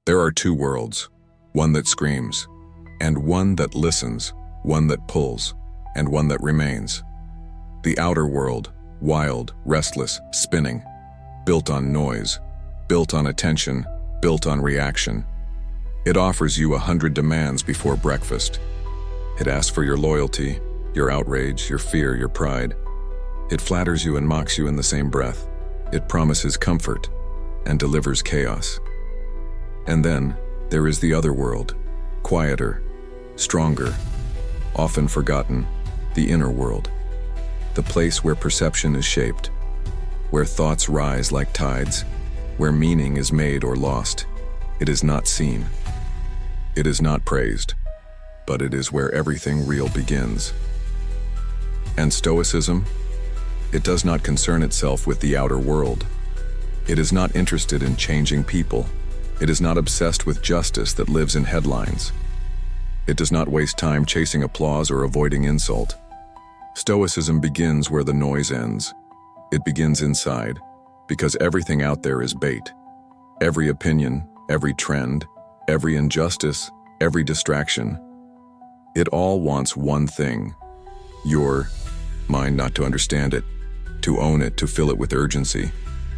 There are two worlds, one that screams, and one that listens, one that pulls, and one that remains. The outer world, wild, restless, spinning, built on noise, built on attention, built on reaction. It offers you 100 demands before breakfast. It asks for your loyalty, your outrage, your fear, your pride. It flatters you and mocks you in the same breath. It promises comfort and delivers chaos. And then there is the other world, quieter, stronger, often forgotten, the inner world, the place where perception is shaped, where thoughts rise like tides, where meaning is made or lost. It is not seen. It is not praised, but it is where everything real begins. And Stoicism? It does not concern itself with the outer world. It is not interested in changing people. It is not obsessed with justice that lives in headlines. It does not waste time chasing applause or avoiding insult. Stoicism begins where the noise ends. It begins inside, because everything out there is bait. Every opinion, every trend, every injustice, every distraction. It all wants one thing: your mind not to understand it, to own it, to fill it with urgency,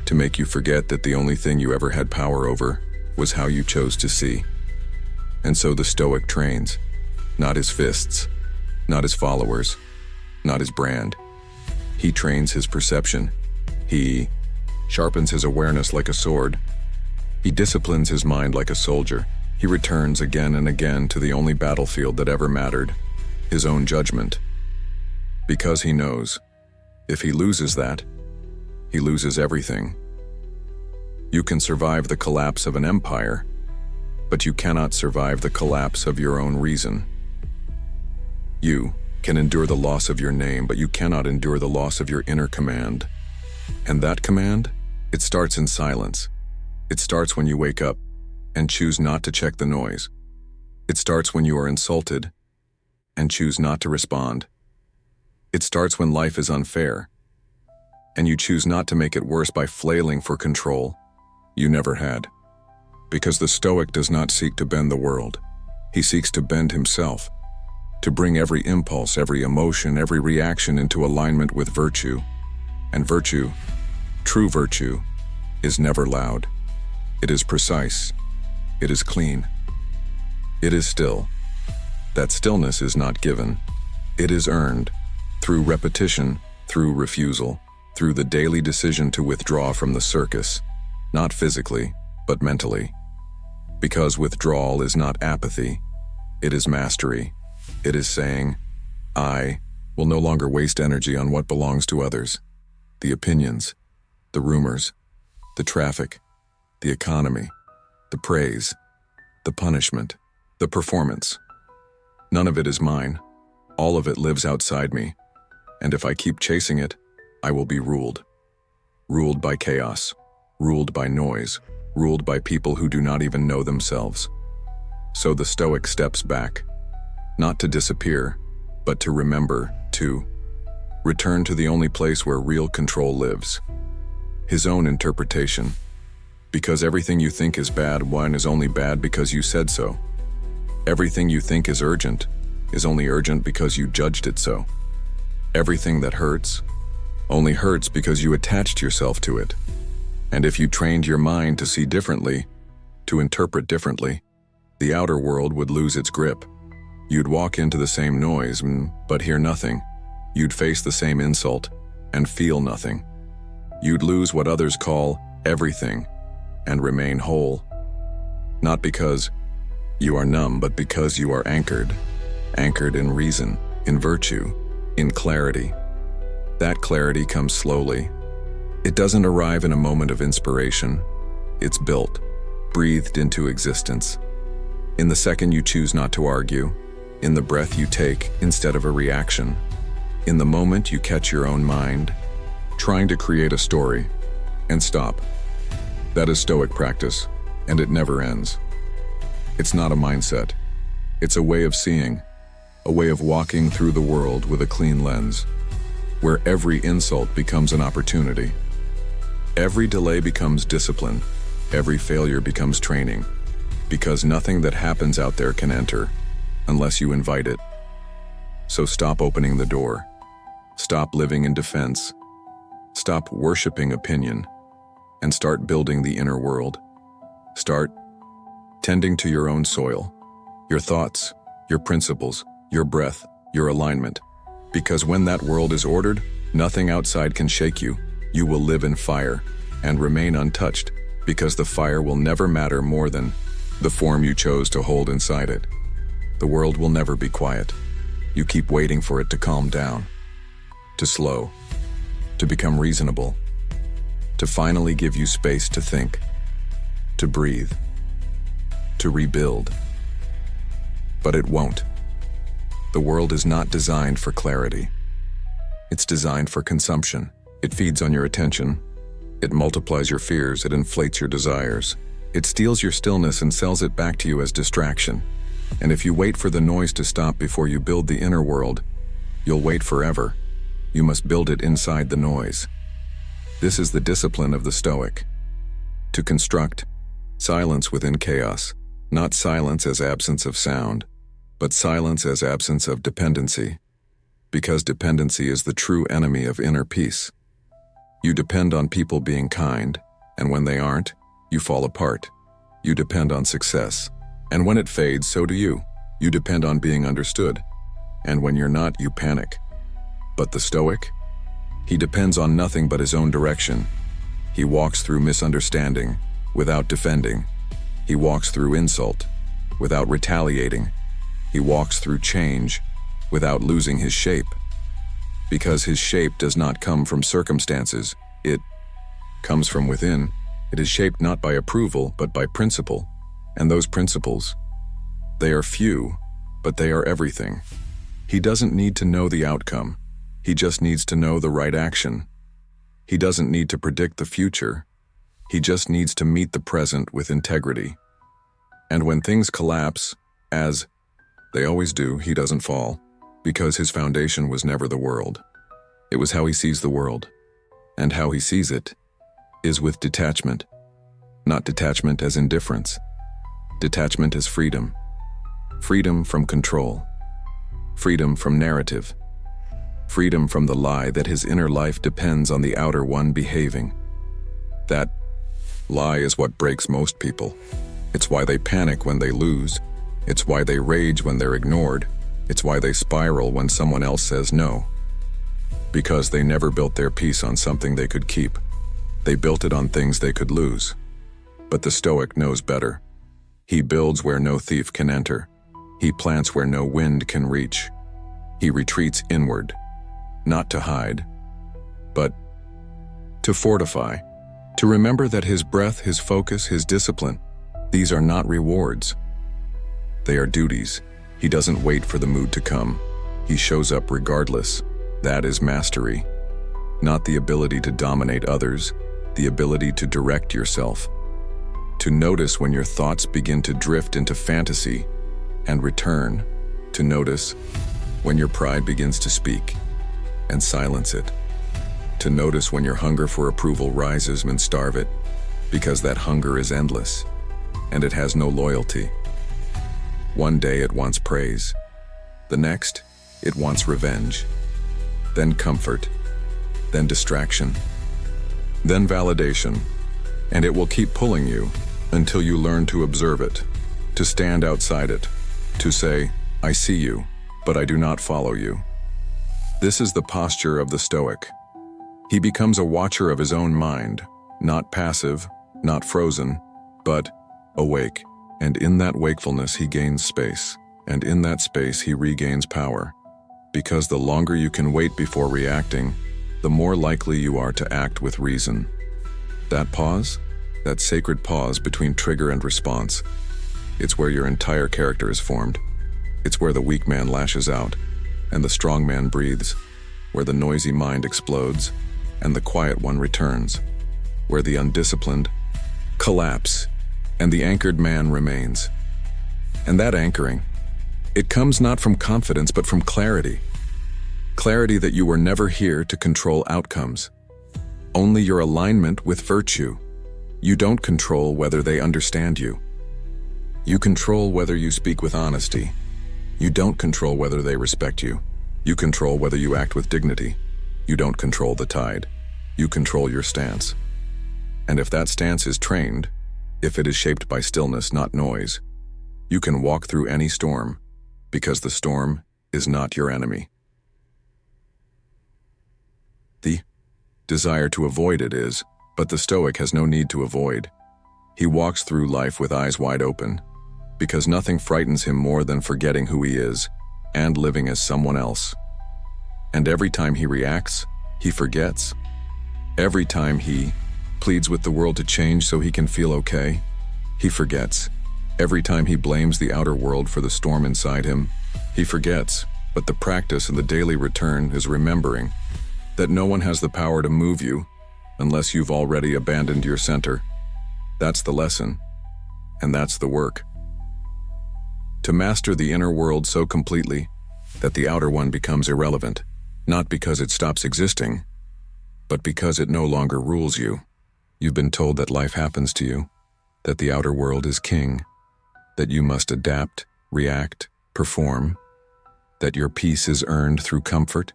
to make you forget that the only thing you ever had power over was how you chose to see. And so the Stoic trains, not his fists, not his followers, not his brand. He trains his perception. He sharpens his awareness like a sword. He disciplines his mind like a soldier. He returns again and again to the only battlefield that ever mattered, his own judgment. Because he knows, if he loses that, he loses everything. You can survive the collapse of an empire, but you cannot survive the collapse of your own reason. You can endure the loss of your name, but you cannot endure the loss of your inner command. And that command? It starts in silence. It starts when you wake up and choose not to check the noise. It starts when you are insulted and choose not to respond. It starts when life is unfair and you choose not to make it worse by flailing for control you never had. Because the Stoic does not seek to bend the world. He seeks to bend himself, to bring every impulse, every emotion, every reaction into alignment with virtue. And virtue, true virtue, is never loud. It is precise. It is clean. It is still. That stillness is not given. It is earned through repetition, through refusal, through the daily decision to withdraw from the circus, not physically, but mentally. Because withdrawal is not apathy, it is mastery. It is saying, I will no longer waste energy on what belongs to others. The opinions, the rumors, the traffic, the economy, the praise, the punishment, the performance. None of it is mine. All of it lives outside me. And if I keep chasing it, I will be ruled. Ruled by chaos, ruled by noise, ruled by people who do not even know themselves. So the Stoic steps back, not to disappear, but to remember, to return to the only place where real control lives. His own interpretation. Because everything you think is bad, one is only bad because you said so. Everything you think is urgent is only urgent because you judged it so. Everything that hurts only hurts because you attached yourself to it. And if you trained your mind to see differently, to interpret differently, the outer world would lose its grip. You'd walk into the same noise, but hear nothing. You'd face the same insult and feel nothing. You'd lose what others call everything and remain whole. Not because you are numb, but because you are anchored. Anchored in reason, in virtue, in clarity. That clarity comes slowly. It doesn't arrive in a moment of inspiration. It's built, breathed into existence. In the second you choose not to argue, in the breath you take instead of a reaction, in the moment you catch your own mind, trying to create a story, and stop. That is Stoic practice, and it never ends. It's not a mindset. It's a way of seeing, a way of walking through the world with a clean lens, where every insult becomes an opportunity. Every delay becomes discipline. Every failure becomes training. because nothing that happens out there can enter unless you invite it. So stop opening the door. Stop living in defense. Stop worshiping opinion and start building the inner world. Start tending to your own soil, your thoughts, your principles, your breath, your alignment. Because when that world is ordered, nothing outside can shake you. You will live in fire and remain untouched, because the fire will never matter more than the form you chose to hold inside it. The world will never be quiet. You keep waiting for it to calm down, to slow, to become reasonable, to finally give you space to think, to breathe, to rebuild. But it won't. The world is not designed for clarity. It's designed for consumption. It feeds on your attention. It multiplies your fears. It inflates your desires. It steals your stillness and sells it back to you as distraction. And if you wait for the noise to stop before you build the inner world, you'll wait forever. You must build it inside the noise. This is the discipline of the Stoic. To construct silence within chaos, not silence as absence of sound, but silence as absence of dependency, because dependency is the true enemy of inner peace. You depend on people being kind, and when they aren't, you fall apart. You depend on success, and when it fades, so do you. You depend on being understood, and when you're not, you panic. But the Stoic? He depends on nothing but his own direction. He walks through misunderstanding without defending. He walks through insult without retaliating. He walks through change without losing his shape. Because his shape does not come from circumstances, it comes from within. It is shaped not by approval, but by principle. And those principles, they are few, but they are everything. He doesn't need to know the outcome. He just needs to know the right action. He doesn't need to predict the future. He just needs to meet the present with integrity. And when things collapse, as they always do, he doesn't fall, because his foundation was never the world. It was how he sees the world. And how he sees it is with detachment. Not detachment as indifference. Detachment as freedom. Freedom from control. Freedom from narrative. Freedom from the lie that his inner life depends on the outer one behaving. That lie is what breaks most people. It's why they panic when they lose. It's why they rage when they're ignored. It's why they spiral when someone else says no. Because they never built their peace on something they could keep. They built it on things they could lose. But the Stoic knows better. He builds where no thief can enter. He plants where no wind can reach. He retreats inward, not to hide, but to fortify, to remember that his breath, his focus, his discipline, these are not rewards. They are duties. He doesn't wait for the mood to come. He shows up regardless. That is mastery. Not the ability to dominate others, the ability to direct yourself. To notice when your thoughts begin to drift into fantasy and return. To notice when your pride begins to speak and silence it. To notice when your hunger for approval rises and starve it, because that hunger is endless and it has no loyalty. One day it wants praise. The next, it wants revenge. Then comfort. Then distraction. Then validation. And it will keep pulling you until you learn to observe it, to stand outside it, to say, I see you, but I do not follow you. This is the posture of the Stoic. He becomes a watcher of his own mind, not passive, not frozen, but awake. And in that wakefulness he gains space, and in that space he regains power. Because the longer you can wait before reacting, the more likely you are to act with reason. That pause, that sacred pause between trigger and response, it's where your entire character is formed. It's where the weak man lashes out, and the strong man breathes, where the noisy mind explodes, and the quiet one returns, where the undisciplined collapse, and the anchored man remains. And that anchoring, it comes not from confidence but from clarity. Clarity that you were never here to control outcomes. Only your alignment with virtue. You don't control whether they understand you. You control whether you speak with honesty. You don't control whether they respect you. You control whether you act with dignity. You don't control the tide. You control your stance. And if that stance is trained, if it is shaped by stillness, not noise, you can walk through any storm, because the storm is not your enemy. The desire to avoid it is, but the Stoic has no need to avoid. He walks through life with eyes wide open, because nothing frightens him more than forgetting who he is and living as someone else. And every time he reacts, he forgets. Every time he pleads with the world to change so he can feel okay, he forgets. Every time he blames the outer world for the storm inside him, he forgets. But the practice and the daily return is remembering that no one has the power to move you unless you've already abandoned your center. That's the lesson, and that's the work. To master the inner world so completely that the outer one becomes irrelevant, not because it stops existing, but because it no longer rules you. You've been told that life happens to you, that the outer world is king, that you must adapt, react, perform, that your peace is earned through comfort,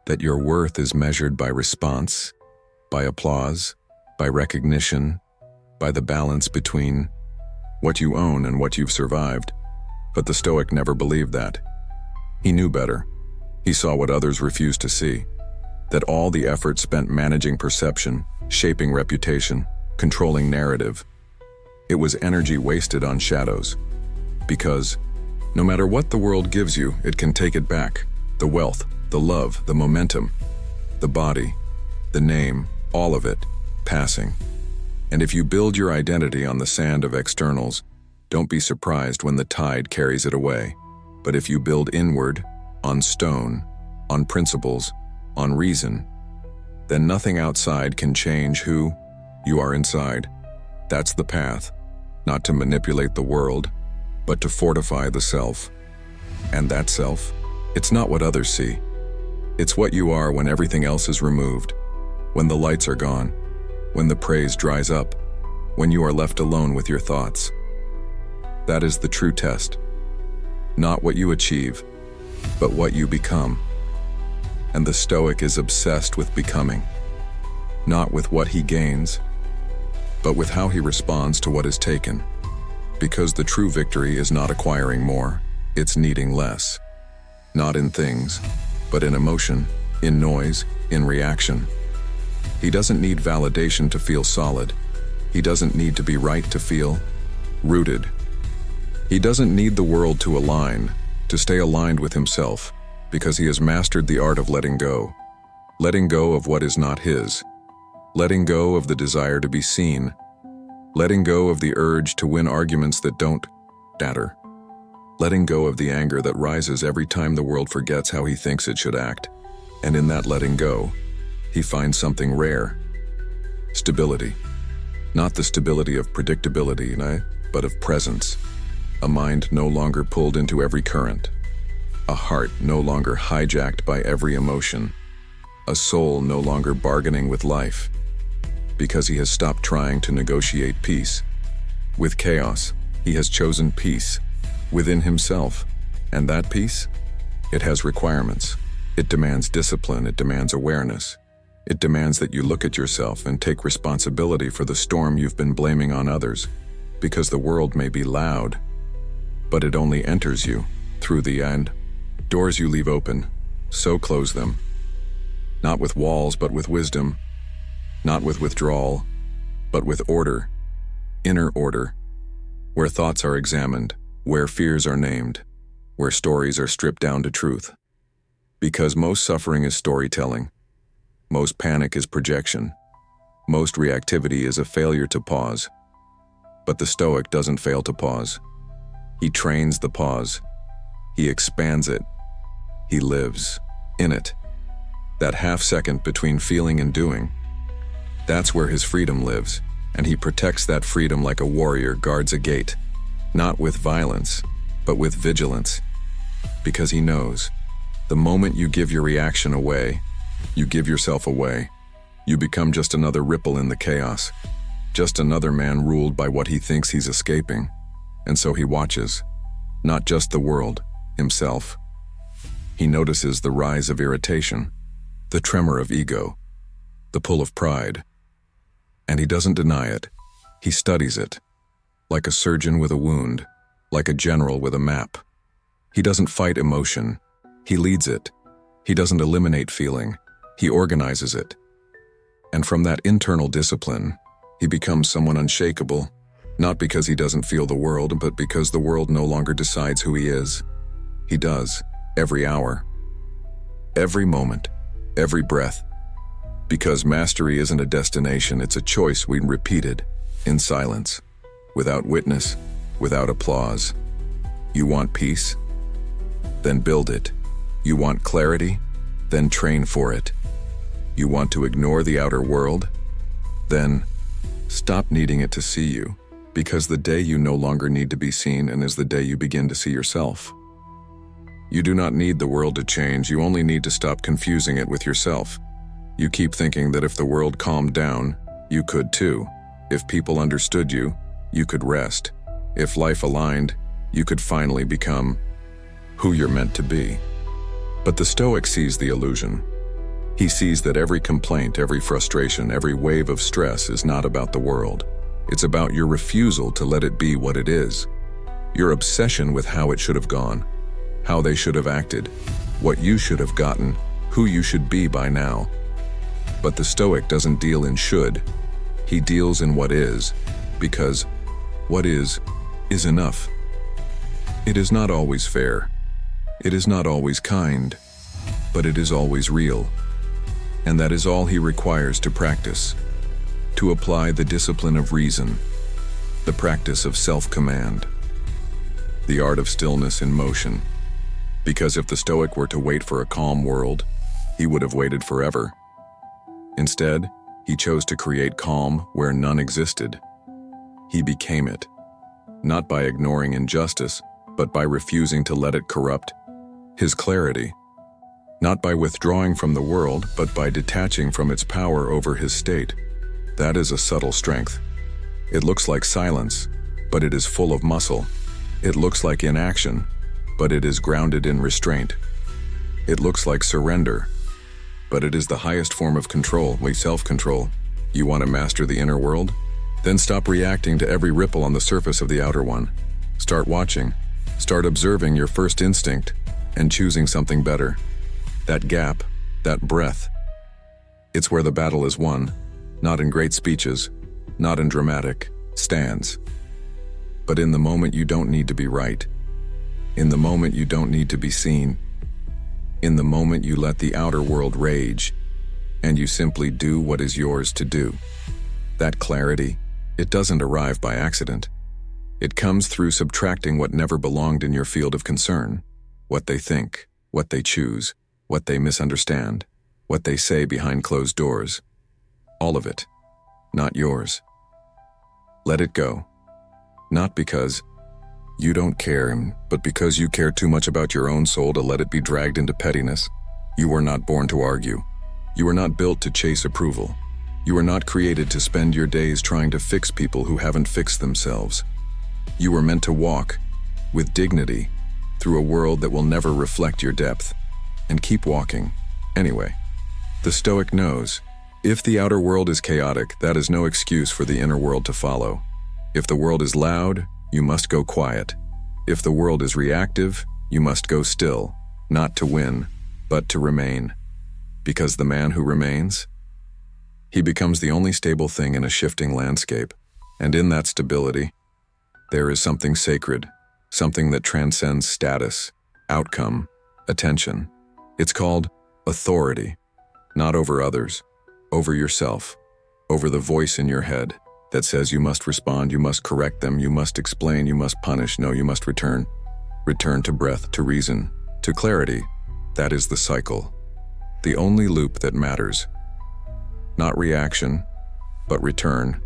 that your worth is measured by response, by applause, by recognition, by the balance between what you own and what you've survived. But the Stoic never believed that. He knew better. He saw what others refused to see, that all the effort spent managing perception, shaping reputation, controlling narrative, it was energy wasted on shadows. Because no matter what the world gives you, it can take it back. The wealth, the love, the momentum, the body, the name, all of it, passing. And if you build your identity on the sand of externals, don't be surprised when the tide carries it away. But if you build inward, on stone, on principles, on reason, then nothing outside can change who you are inside. That's the path, not to manipulate the world, but to fortify the self. And that self, it's not what others see. It's what you are when everything else is removed, when the lights are gone, when the praise dries up, when you are left alone with your thoughts. That is the true test. Not what you achieve, but what you become. And the Stoic is obsessed with becoming, not with what he gains, but with how he responds to what is taken. Because the true victory is not acquiring more, it's needing less. Not in things, but in emotion, in noise, in reaction. He doesn't need validation to feel solid. He doesn't need to be right to feel rooted. He doesn't need the world to align, to stay aligned with himself, because he has mastered the art of letting go of what is not his, letting go of the desire to be seen, letting go of the urge to win arguments that don't matter, letting go of the anger that rises every time the world forgets how he thinks it should act. And in that letting go, he finds something rare: stability. Not the stability of predictability, but of presence. A mind no longer pulled into every current. A heart no longer hijacked by every emotion. A soul no longer bargaining with life. Because he has stopped trying to negotiate peace. With chaos, he has chosen peace within himself. And that peace? It has requirements. It demands discipline. It demands awareness. It demands that you look at yourself and take responsibility for the storm you've been blaming on others. Because the world may be loud, but it only enters you through the end. Doors you leave open, so close them. Not with walls, but with wisdom. Not with withdrawal, but with order. Inner order. Where thoughts are examined, where fears are named, where stories are stripped down to truth. Because most suffering is storytelling. Most panic is projection. Most reactivity is a failure to pause. But the Stoic doesn't fail to pause. He trains the pause. He expands it. He lives in it. That half second between feeling and doing, that's where his freedom lives, and he protects that freedom like a warrior guards a gate, not with violence, but with vigilance. Because he knows, the moment you give your reaction away, you give yourself away. You become just another ripple in the chaos, just another man ruled by what he thinks he's escaping. And so he watches, not just the world, himself. He notices the rise of irritation, the tremor of ego, the pull of pride. And he doesn't deny it. He studies it, like a surgeon with a wound, like a general with a map. He doesn't fight emotion. He leads it. He doesn't eliminate feeling. He organizes it. And from that internal discipline, he becomes someone unshakable, not because he doesn't feel the world, but because the world no longer decides who he is. He does, every hour, every moment, every breath. Because mastery isn't a destination, it's a choice we repeated, in silence, without witness, without applause. You want peace? Then build it. You want clarity? Then train for it. You want to ignore the outer world? Then stop needing it to see you, because the day you no longer need to be seen and is the day you begin to see yourself. You do not need the world to change, you only need to stop confusing it with yourself. You keep thinking that if the world calmed down, you could too. If people understood you, you could rest. If life aligned, you could finally become who you're meant to be. But the Stoic sees the illusion. He sees that every complaint, every frustration, every wave of stress is not about the world. It's about your refusal to let it be what it is. Your obsession with how it should have gone, how they should have acted, what you should have gotten, who you should be by now. But the Stoic doesn't deal in should. He deals in what is, because what is enough. It is not always fair. It is not always kind, but it is always real. And that is all he requires to practice, to apply the discipline of reason, the practice of self-command, the art of stillness in motion. Because if the Stoic were to wait for a calm world, he would have waited forever. Instead, he chose to create calm where none existed. He became it, not by ignoring injustice, but by refusing to let it corrupt his clarity. Not by withdrawing from the world, but by detaching from its power over his state. That is a subtle strength. It looks like silence, but it is full of muscle. It looks like inaction, but it is grounded in restraint. It looks like surrender, but it is the highest form of control, self-control. You want to master the inner world? Then stop reacting to every ripple on the surface of the outer one. Start watching. Start observing your first instinct and choosing something better. That gap, that breath. It's where the battle is won, not in great speeches, not in dramatic stands, but in the moment you don't need to be right, in the moment you don't need to be seen, in the moment you let the outer world rage, and you simply do what is yours to do. That clarity, it doesn't arrive by accident. It comes through subtracting what never belonged in your field of concern, what they think, what they choose, what they misunderstand, what they say behind closed doors. All of it, not yours. Let it go. Not because you don't care, but because you care too much about your own soul to let it be dragged into pettiness. You were not born to argue. You were not built to chase approval. You were not created to spend your days trying to fix people who haven't fixed themselves. You were meant to walk, with dignity, through a world that will never reflect your depth. And keep walking, anyway. The Stoic knows, if the outer world is chaotic, that is no excuse for the inner world to follow. If the world is loud, you must go quiet. If the world is reactive, you must go still, not to win, but to remain. Because the man who remains, he becomes the only stable thing in a shifting landscape. And in that stability, there is something sacred, something that transcends status, outcome, attention. It's called authority, not over others, over yourself, over the voice in your head that says you must respond, you must correct them, you must explain, you must punish, no, you must return. Return to breath, to reason, to clarity. That is the cycle, the only loop that matters. Not reaction, but return.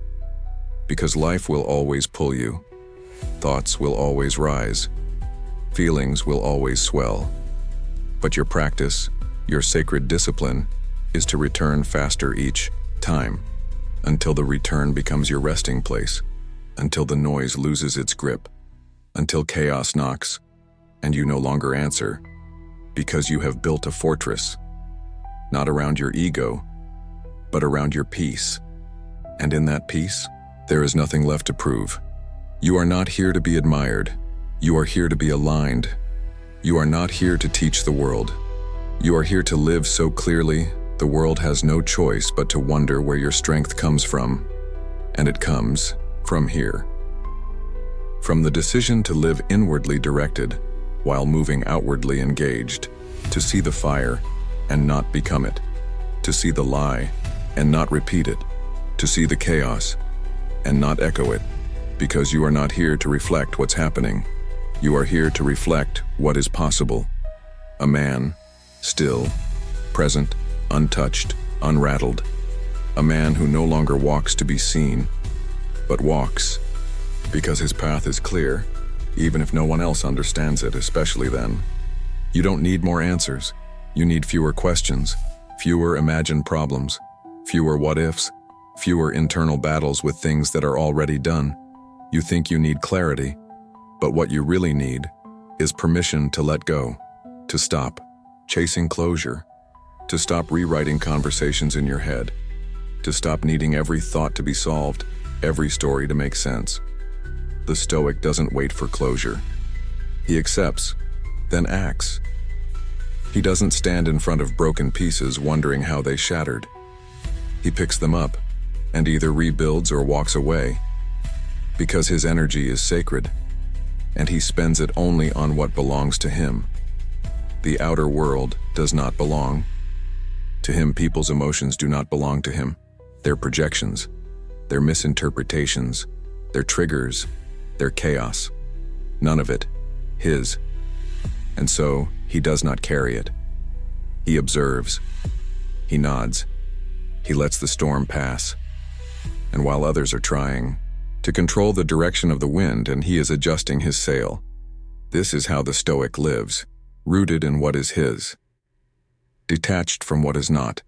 Because life will always pull you. Thoughts will always rise. Feelings will always swell. But your practice, your sacred discipline, is to return faster each time, until the return becomes your resting place, until the noise loses its grip, until chaos knocks, and you no longer answer, because you have built a fortress, not around your ego, but around your peace. And in that peace, there is nothing left to prove. You are not here to be admired. You are here to be aligned. You are not here to teach the world. You are here to live so clearly, the world has no choice but to wonder where your strength comes from. And it comes from here. From the decision to live inwardly directed, while moving outwardly engaged, to see the fire and not become it, to see the lie and not repeat it, to see the chaos and not echo it, because you are not here to reflect what's happening. You are here to reflect what is possible. A man, still, present, untouched, unrattled. A man who no longer walks to be seen, but walks because his path is clear, even if no one else understands it, especially then. You don't need more answers. You need fewer questions, fewer imagined problems, fewer what-ifs, fewer internal battles with things that are already done. You think you need clarity, but what you really need is permission to let go, to stop chasing closure, to stop rewriting conversations in your head, to stop needing every thought to be solved, every story to make sense. The Stoic doesn't wait for closure. He accepts, then acts. He doesn't stand in front of broken pieces wondering how they shattered. He picks them up and either rebuilds or walks away, because his energy is sacred, and he spends it only on what belongs to him. The outer world does not belong to him. People's emotions do not belong to him. Their projections, their misinterpretations, their triggers, their chaos. None of it his. And so he does not carry it. He observes. He nods. He lets the storm pass. And while others are trying to control the direction of the wind, and he is adjusting his sail. This is how the Stoic lives, rooted in what is his, detached from what is not,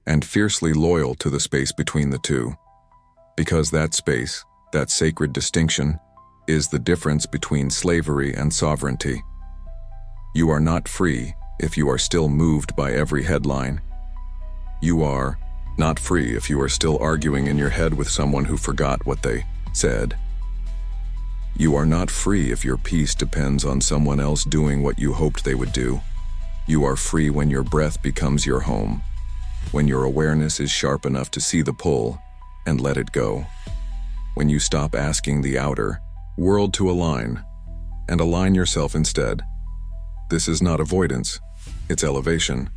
and fiercely loyal to the space between the two. Because that space, that sacred distinction, is the difference between slavery and sovereignty. You are not free if you are still moved by every headline. You are not free if you are still arguing in your head with someone who forgot what they said. You are not free if your peace depends on someone else doing what you hoped they would do. You are free when your breath becomes your home, when your awareness is sharp enough to see the pull and let it go. When you stop asking the outer world to align and align yourself instead. This is not avoidance, it's elevation.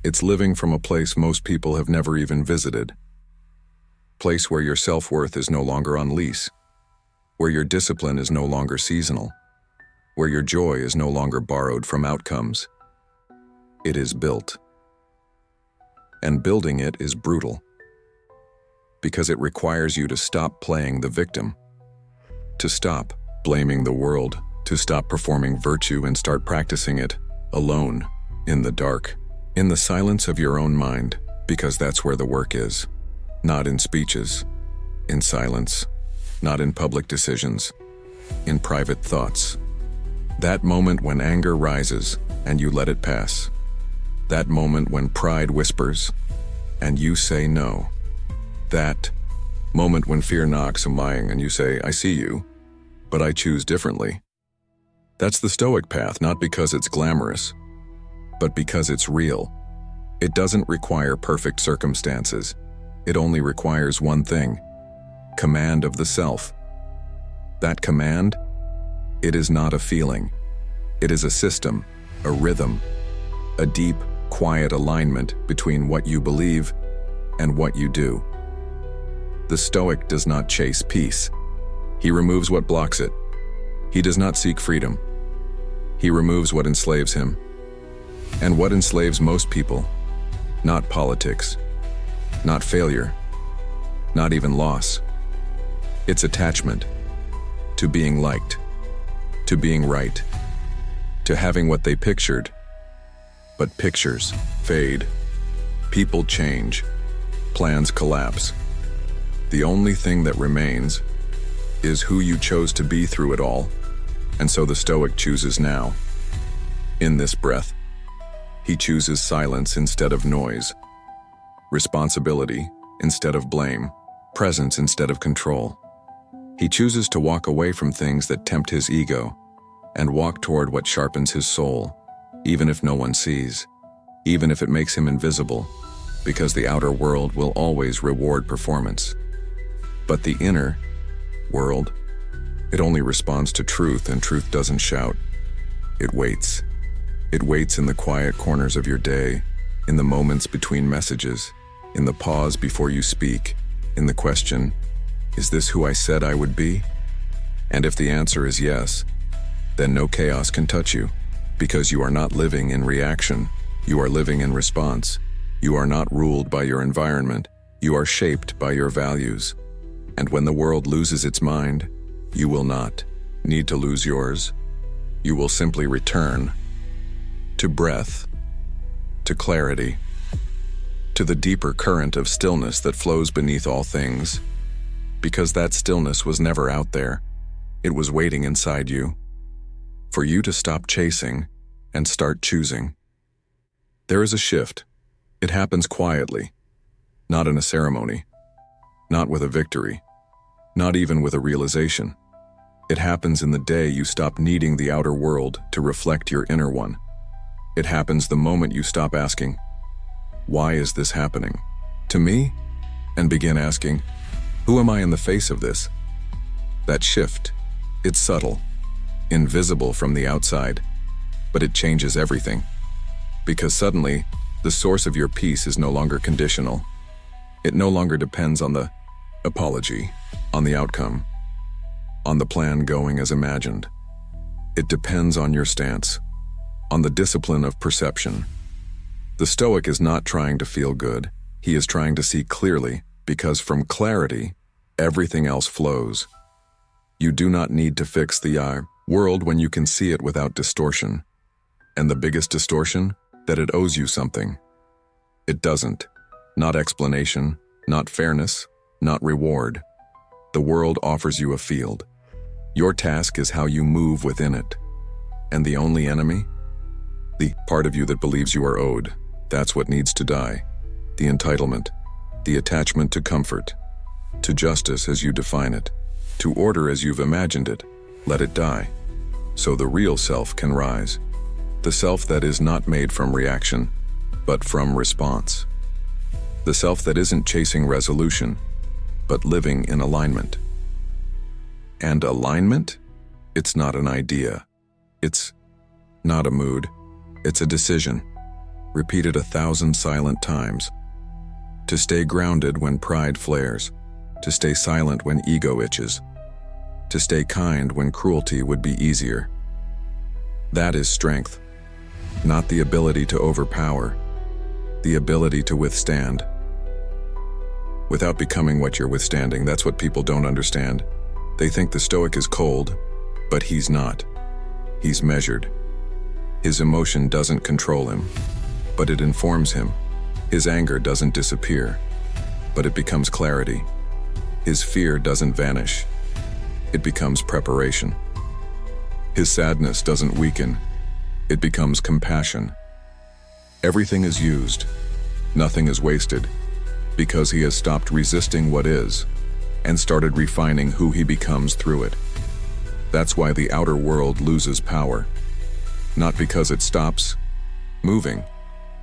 It's living from a place most people have never even visited. Place where your self-worth is no longer on lease, where your discipline is no longer seasonal, where your joy is no longer borrowed from outcomes. It is built. And building it is brutal, because it requires you to stop playing the victim, to stop blaming the world, to stop performing virtue and start practicing it alone, in the dark, in the silence of your own mind, because that's where the work is. Not in speeches, in silence, not in public decisions, in private thoughts. That moment when anger rises and you let it pass. That moment when pride whispers and you say no. That moment when fear knocks lying and you say, I see you, but I choose differently. That's the Stoic path, not because it's glamorous, but because it's real. It doesn't require perfect circumstances. It only requires one thing: command of the self. That command, it is not a feeling. It is a system, a rhythm, a deep, quiet alignment between what you believe and what you do. The Stoic does not chase peace. He removes what blocks it. He does not seek freedom. He removes what enslaves him. And what enslaves most people? Not politics, not failure, not even loss. It's attachment to being liked, to being right, to having what they pictured. But pictures fade, people change, plans collapse. The only thing that remains is who you chose to be through it all. And so the Stoic chooses now. In this breath, he chooses silence instead of noise, responsibility instead of blame, presence instead of control. He chooses to walk away from things that tempt his ego and walk toward what sharpens his soul, even if no one sees, even if it makes him invisible, because the outer world will always reward performance. But the inner world, it only responds to truth, and truth doesn't shout. It waits. It waits in the quiet corners of your day, in the moments between messages, in the pause before you speak, in the question, is this who I said I would be? And if the answer is yes, then no chaos can touch you, because you are not living in reaction, you are living in response. You are not ruled by your environment, you are shaped by your values. And when the world loses its mind, you will not need to lose yours. You will simply return to breath, to clarity, to the deeper current of stillness that flows beneath all things, because that stillness was never out there. It was waiting inside you, for you to stop chasing and start choosing. There is a shift. It happens quietly, not in a ceremony, not with a victory, not even with a realization. It happens in the day you stop needing the outer world to reflect your inner one. It happens the moment you stop asking, why is this happening to me? And begin asking, who am I in the face of this? That shift, it's subtle, invisible from the outside, but it changes everything. Because suddenly, the source of your peace is no longer conditional. It no longer depends on the apology, on the outcome, on the plan going as imagined. It depends on your stance, on the discipline of perception. The Stoic is not trying to feel good. He is trying to see clearly, because from clarity, everything else flows. You do not need to fix the world when you can see it without distortion. And the biggest distortion? That it owes you something. It doesn't. Not explanation, not fairness, not reward. The world offers you a field. Your task is how you move within it. And the only enemy? The part of you that believes you are owed. That's what needs to die. The entitlement, the attachment to comfort, to justice as you define it, to order as you've imagined it. Let it die, so the real self can rise. The self that is not made from reaction, but from response. The self that isn't chasing resolution, but living in alignment. And alignment? It's not an idea. It's not a mood. It's a decision, repeated 1,000 silent times. To stay grounded when pride flares, to stay silent when ego itches, to stay kind when cruelty would be easier. That is strength. Not the ability to overpower, the ability to withstand. Without becoming what you're withstanding, that's what people don't understand. They think the Stoic is cold, but he's not. He's measured. His emotion doesn't control him, but it informs him. His anger doesn't disappear, but it becomes clarity. His fear doesn't vanish, it becomes preparation. His sadness doesn't weaken, it becomes compassion. Everything is used, nothing is wasted, because he has stopped resisting what is and started refining who he becomes through it. That's why the outer world loses power. Not because it stops moving,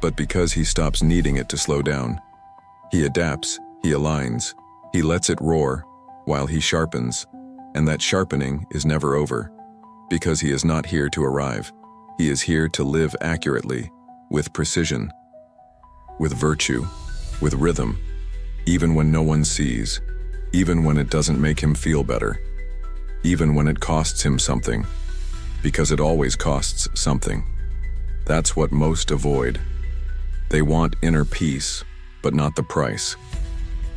but because he stops needing it to slow down. He adapts, he aligns, he lets it roar while he sharpens, and that sharpening is never over, because he is not here to arrive. He is here to live accurately, with precision, with virtue, with rhythm, even when no one sees, even when it doesn't make him feel better, even when it costs him something, because it always costs something. That's what most avoid. They want inner peace, but not the price.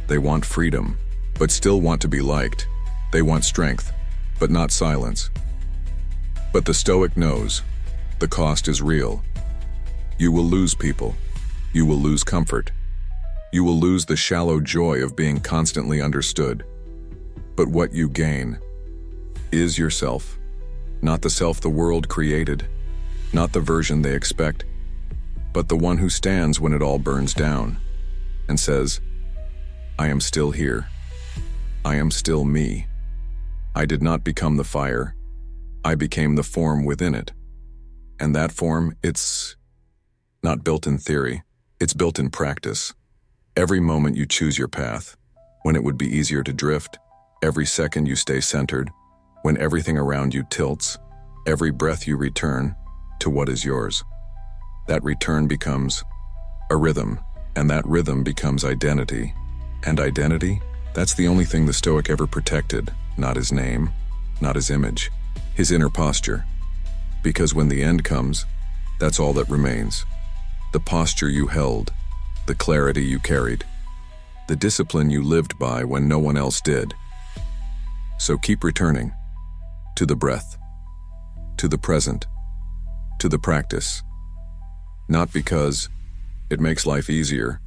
They want freedom, but still want to be liked. They want strength, but not silence. But the Stoic knows the cost is real. You will lose people. You will lose comfort. You will lose the shallow joy of being constantly understood. But what you gain is yourself. not the self the world created, not the version they expect, but the one who stands when it all burns down and says, I am still here. I am still me. I did not become the fire. I became the form within it. And that form, it's not built in theory, it's built in practice. Every moment you choose your path, when it would be easier to drift, every second you stay centered, when everything around you tilts, every breath you return to what is yours. That return becomes a rhythm, and that rhythm becomes identity. And identity, that's the only thing the Stoic ever protected, not his name, not his image, his inner posture. Because when the end comes, that's all that remains. The posture you held, the clarity you carried, the discipline you lived by when no one else did. So keep returning to the breath, to the present, to the practice. Not because it makes life easier,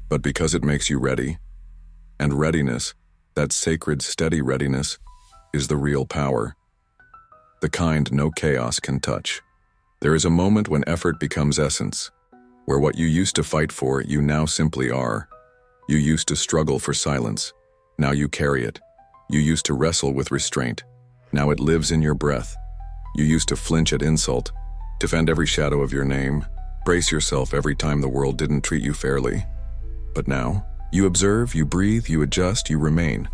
but because it makes you ready. And readiness, that sacred, steady readiness, is the real power. The kind no chaos can touch. There is a moment when effort becomes essence, where what you used to fight for, you now simply are. You used to struggle for silence. Now you carry it. You used to wrestle with restraint. Now it lives in your breath. You used to flinch at insult, defend every shadow of your name, brace yourself every time the world didn't treat you fairly. But now, you observe, you breathe, you adjust, you remain.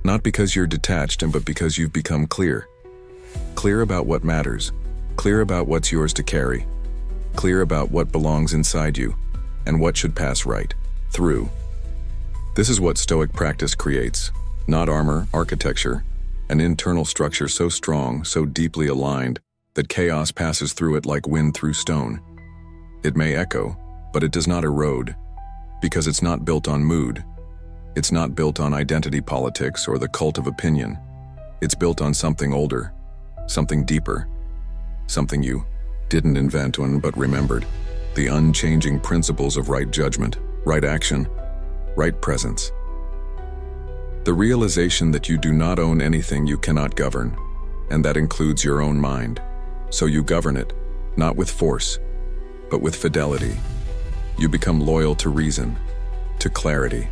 Not because you're detached, but because you've become clear. Clear about what matters. Clear about what's yours to carry. Clear about what belongs inside you, and what should pass right through. This is what Stoic practice creates. Not armor, architecture, an internal structure so strong, so deeply aligned, that chaos passes through it like wind through stone. It may echo, but it does not erode, because it's not built on mood. It's not built on identity politics or the cult of opinion. It's built on something older, something deeper, something you didn't invent but remembered. The unchanging principles of right judgment, right action, right presence. The realization that you do not own anything you cannot govern, and that includes your own mind. So you govern it, not with force, but with fidelity. You become loyal to reason, to clarity,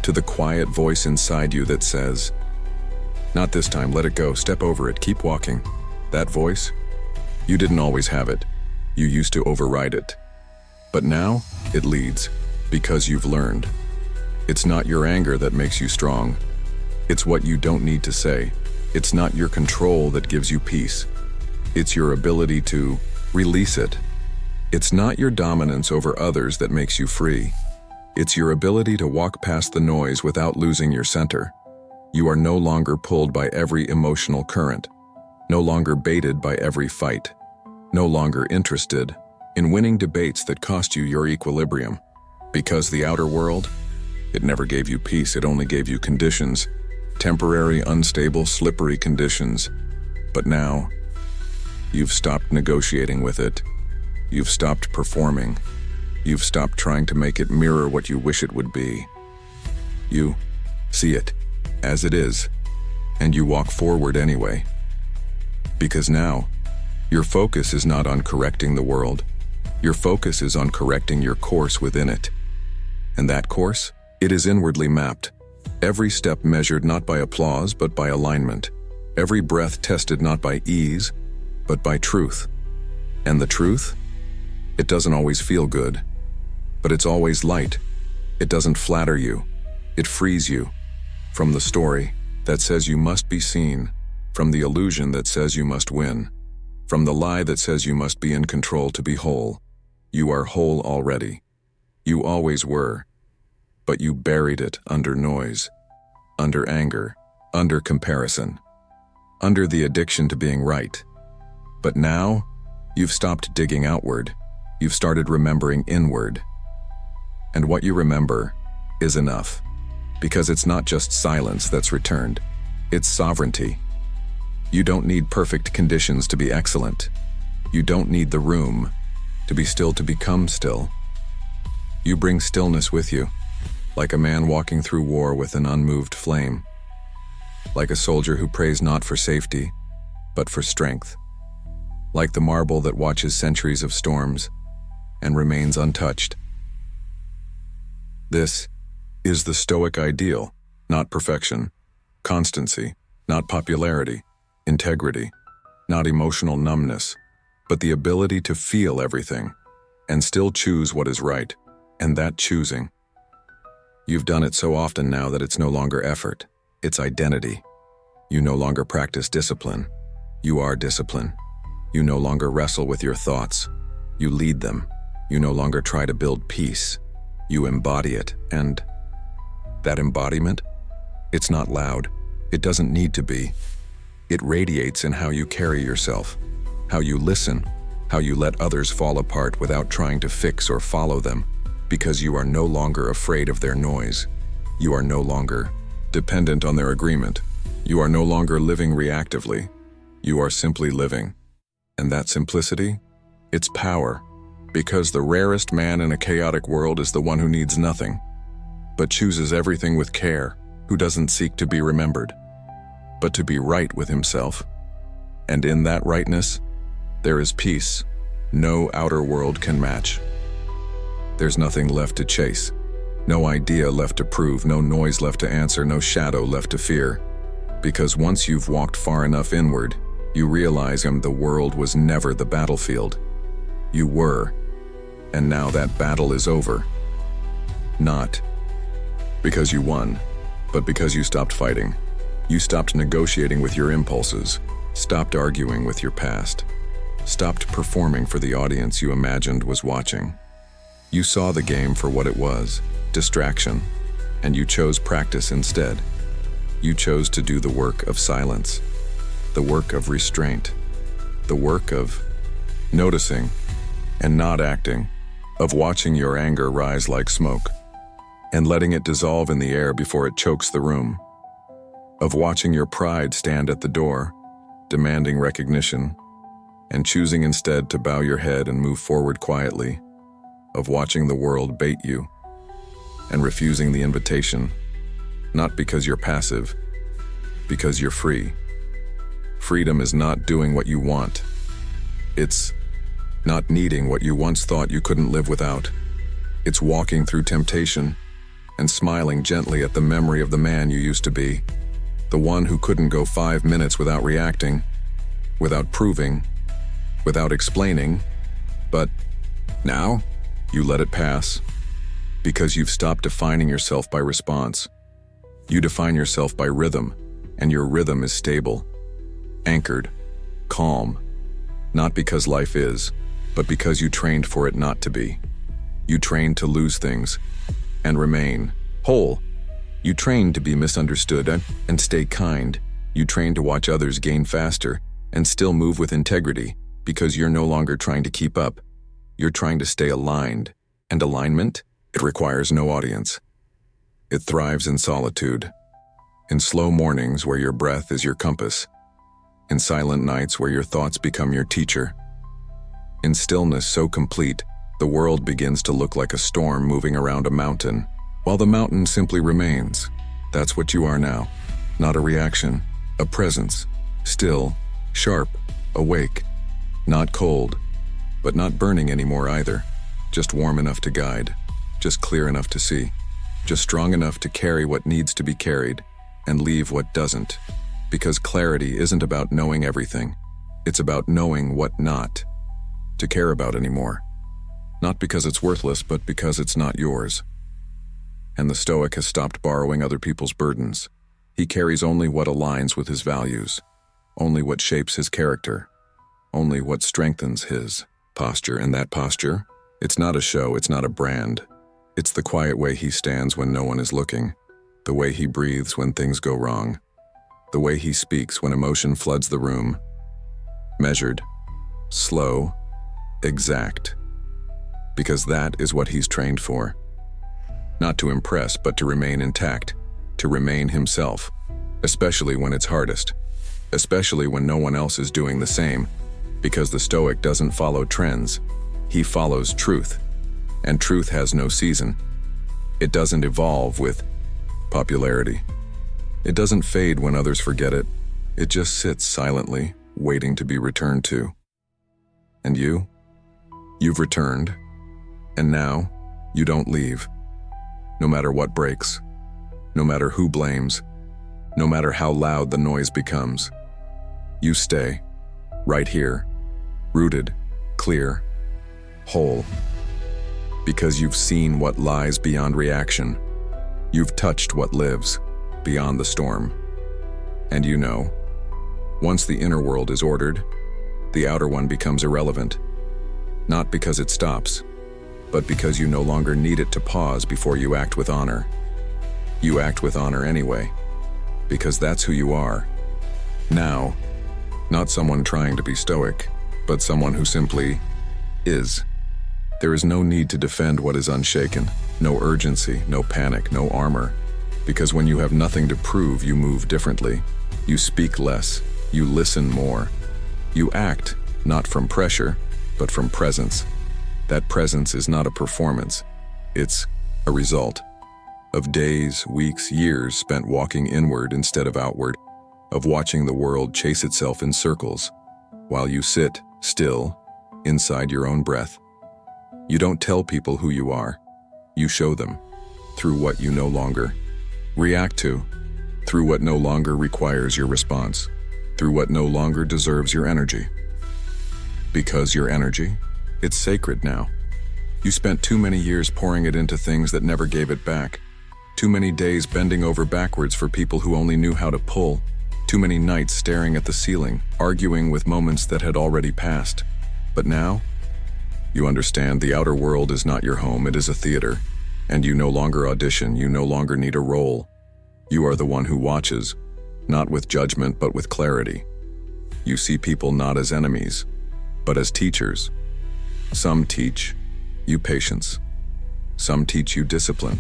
to the quiet voice inside you that says, not this time, let it go, step over it, keep walking. That voice, you didn't always have it. You used to override it. But now, it leads, because you've learned. It's not your anger that makes you strong. It's what you don't need to say. It's not your control that gives you peace. It's your ability to release it. It's not your dominance over others that makes you free. It's your ability to walk past the noise without losing your center. You are no longer pulled by every emotional current, no longer baited by every fight, no longer interested in winning debates that cost you your equilibrium. Because the outer world, it never gave you peace, it only gave you conditions, temporary, unstable, slippery conditions. But now, you've stopped negotiating with it. You've stopped performing. You've stopped trying to make it mirror what you wish it would be. You see it as it is, and you walk forward anyway. Because now, your focus is not on correcting the world. Your focus is on correcting your course within it. And that course, it is inwardly mapped. Every step measured not by applause, but by alignment. Every breath tested not by ease, but by truth. And the truth? It doesn't always feel good, but it's always light. It doesn't flatter you. It frees you from the story that says you must be seen, from the illusion that says you must win, from the lie that says you must be in control to be whole. You are whole already. You always were, but you buried it under noise, under anger, under comparison, under the addiction to being right. But now, you've stopped digging outward. You've started remembering inward. And what you remember is enough, because it's not just silence that's returned, it's sovereignty. You don't need perfect conditions to be excellent. You don't need the room to be still to become still. You bring stillness with you, like a man walking through war with an unmoved flame, like a soldier who prays not for safety, but for strength. Like the marble that watches centuries of storms and remains untouched. This is the Stoic ideal, not perfection, constancy, not popularity, integrity, not emotional numbness, but the ability to feel everything and still choose what is right, and that choosing. You've done it so often now that it's no longer effort, it's identity. You no longer practice discipline. You are discipline. You no longer wrestle with your thoughts. You lead them. You no longer try to build peace. You embody it, and that embodiment? It's not loud. It doesn't need to be. It radiates in how you carry yourself, how you listen, how you let others fall apart without trying to fix or follow them, because you are no longer afraid of their noise. You are no longer dependent on their agreement. You are no longer living reactively. You are simply living. And that simplicity? It's power, because the rarest man in a chaotic world is the one who needs nothing, but chooses everything with care, who doesn't seek to be remembered, but to be right with himself. And in that rightness, there is peace no outer world can match. There's nothing left to chase, no idea left to prove, no noise left to answer, no shadow left to fear. Because once you've walked far enough inward, you realize the world was never the battlefield. You were, and now that battle is over. Not because you won, but because you stopped fighting. You stopped negotiating with your impulses, stopped arguing with your past, stopped performing for the audience you imagined was watching. You saw the game for what it was, distraction, and you chose practice instead. You chose to do the work of silence, the work of restraint, the work of noticing and not acting, of watching your anger rise like smoke and letting it dissolve in the air before it chokes the room, of watching your pride stand at the door, demanding recognition, and choosing instead to bow your head and move forward quietly, of watching the world bait you and refusing the invitation, not because you're passive, because you're free. Freedom is not doing what you want. It's not needing what you once thought you couldn't live without. It's walking through temptation and smiling gently at the memory of the man you used to be, the one who couldn't go 5 minutes without reacting, without proving, without explaining, but now you let it pass because you've stopped defining yourself by response. You define yourself by rhythm, and your rhythm is stable, anchored, calm, not because life is, but because you trained for it not to be. You trained to lose things and remain whole. You trained to be misunderstood and stay kind. You trained to watch others gain faster and still move with integrity because you're no longer trying to keep up. You're trying to stay aligned. And alignment? It requires no audience. It thrives in solitude, in slow mornings where your breath is your compass, in silent nights where your thoughts become your teacher, in stillness so complete the world begins to look like a storm moving around a mountain, while the mountain simply remains. That's what you are now. Not a reaction, a presence, still, sharp, awake, not cold, but not burning anymore either, just warm enough to guide, just clear enough to see, just strong enough to carry what needs to be carried and leave what doesn't, because clarity isn't about knowing everything, it's about knowing what not to care about anymore. Not because it's worthless, but because it's not yours. And the Stoic has stopped borrowing other people's burdens. He carries only what aligns with his values, only what shapes his character, only what strengthens his posture. And that posture, it's not a show, it's not a brand. It's the quiet way he stands when no one is looking, the way he breathes when things go wrong, the way he speaks when emotion floods the room. Measured, slow, exact. Because that is what he's trained for. Not to impress, but to remain intact, to remain himself, especially when it's hardest, especially when no one else is doing the same, because the Stoic doesn't follow trends, he follows truth, and truth has no season. It doesn't evolve with popularity. It doesn't fade when others forget it. It just sits silently, waiting to be returned to. And you? You've returned, and now you don't leave. No matter what breaks, no matter who blames, no matter how loud the noise becomes, you stay, right here, rooted, clear, whole. Because you've seen what lies beyond reaction. You've touched what lives beyond the storm. And you know, once the inner world is ordered, the outer one becomes irrelevant. Not because it stops, but because you no longer need it to pause before you act with honor. You act with honor anyway, because that's who you are. Now, not someone trying to be stoic, but someone who simply is. There is no need to defend what is unshaken, no urgency, no panic, no armor. Because when you have nothing to prove, you move differently. You speak less, you listen more. You act, not from pressure, but from presence. That presence is not a performance. It's a result of days, weeks, years spent walking inward instead of outward, of watching the world chase itself in circles, while you sit still inside your own breath. You don't tell people who you are. You show them through what you no longer react to, through what no longer requires your response, through what no longer deserves your energy. Because your energy, it's sacred now. You spent too many years pouring it into things that never gave it back. Too many days bending over backwards for people who only knew how to pull. Too many nights staring at the ceiling, arguing with moments that had already passed. But now, you understand the outer world is not your home, it is a theater. And you no longer audition, you no longer need a role. You are the one who watches, not with judgment but with clarity. You see people not as enemies, but as teachers. Some teach you patience. Some teach you discipline.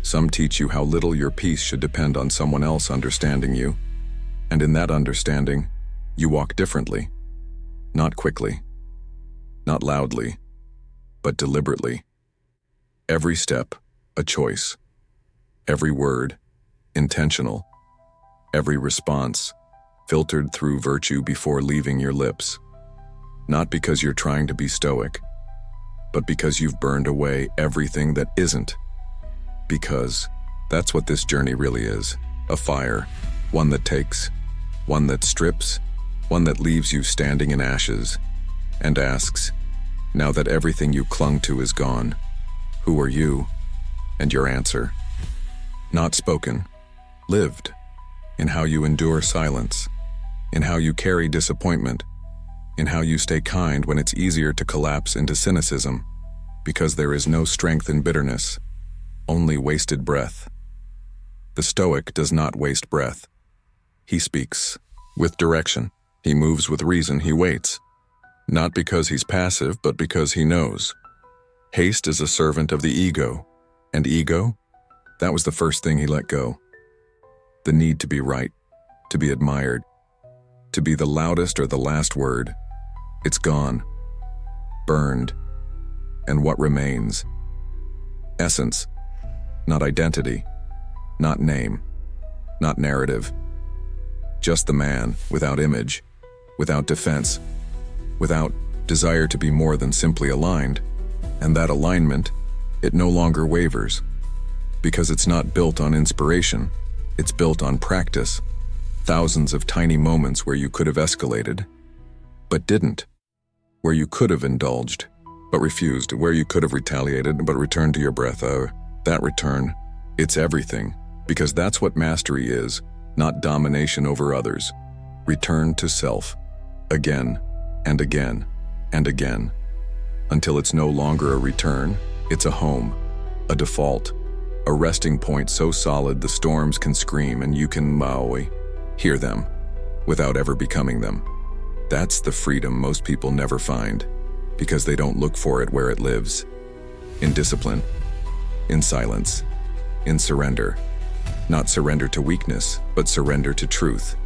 Some teach you how little your peace should depend on someone else understanding you. And in that understanding, you walk differently. Not quickly, not loudly, but deliberately. Every step, a choice. Every word, intentional. Every response, filtered through virtue before leaving your lips. Not because you're trying to be stoic, but because you've burned away everything that isn't. Because that's what this journey really is, a fire, one that takes, one that strips, one that leaves you standing in ashes, and asks, now that everything you clung to is gone, who are you? And your answer, not spoken, lived, in how you endure silence, in how you carry disappointment, in how you stay kind when it's easier to collapse into cynicism, because there is no strength in bitterness, only wasted breath. The Stoic does not waste breath. He speaks with direction. He moves with reason. He waits. Not because he's passive, but because he knows. Haste is a servant of the ego. And ego? That was the first thing he let go. The need to be right, to be admired, to be the loudest or the last word. It's gone. Burned. And what remains? Essence. Not identity. Not name. Not narrative. Just the man, without image, without defense, without desire to be more than simply aligned. And that alignment, it no longer wavers. Because it's not built on inspiration, it's built on practice. Thousands of tiny moments where you could have escalated, but didn't. Where you could have indulged, but refused. Where you could have retaliated, but returned to your breath. That return, it's everything. Because that's what mastery is, not domination over others. Return to self, again, and again, and again. Until it's no longer a return, it's a home, a default, a resting point so solid the storms can scream and you can hear them, without ever becoming them. That's the freedom most people never find, because they don't look for it where it lives. In discipline, in silence, in surrender. Not surrender to weakness, but surrender to truth.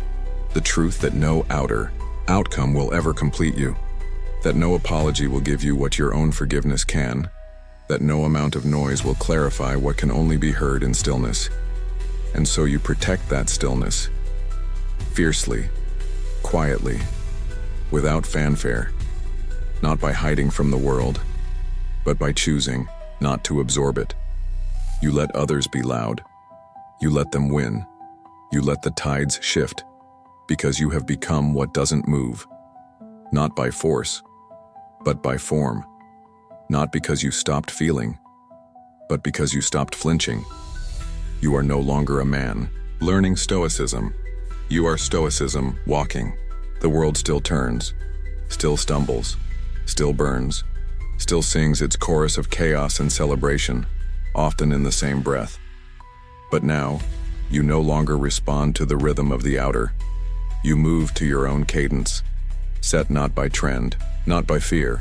The truth that no outer outcome will ever complete you. That no apology will give you what your own forgiveness can. That no amount of noise will clarify what can only be heard in stillness. And so you protect that stillness. Fiercely, quietly, without fanfare, not by hiding from the world, but by choosing not to absorb it. You let others be loud. You let them win. You let the tides shift, because you have become what doesn't move, not by force, but by form, not because you stopped feeling, but because you stopped flinching. You are no longer a man learning stoicism. You are stoicism walking. The world still turns, still stumbles, still burns, still sings its chorus of chaos and celebration, often in the same breath. But now, you no longer respond to the rhythm of the outer. You move to your own cadence, set not by trend, not by fear,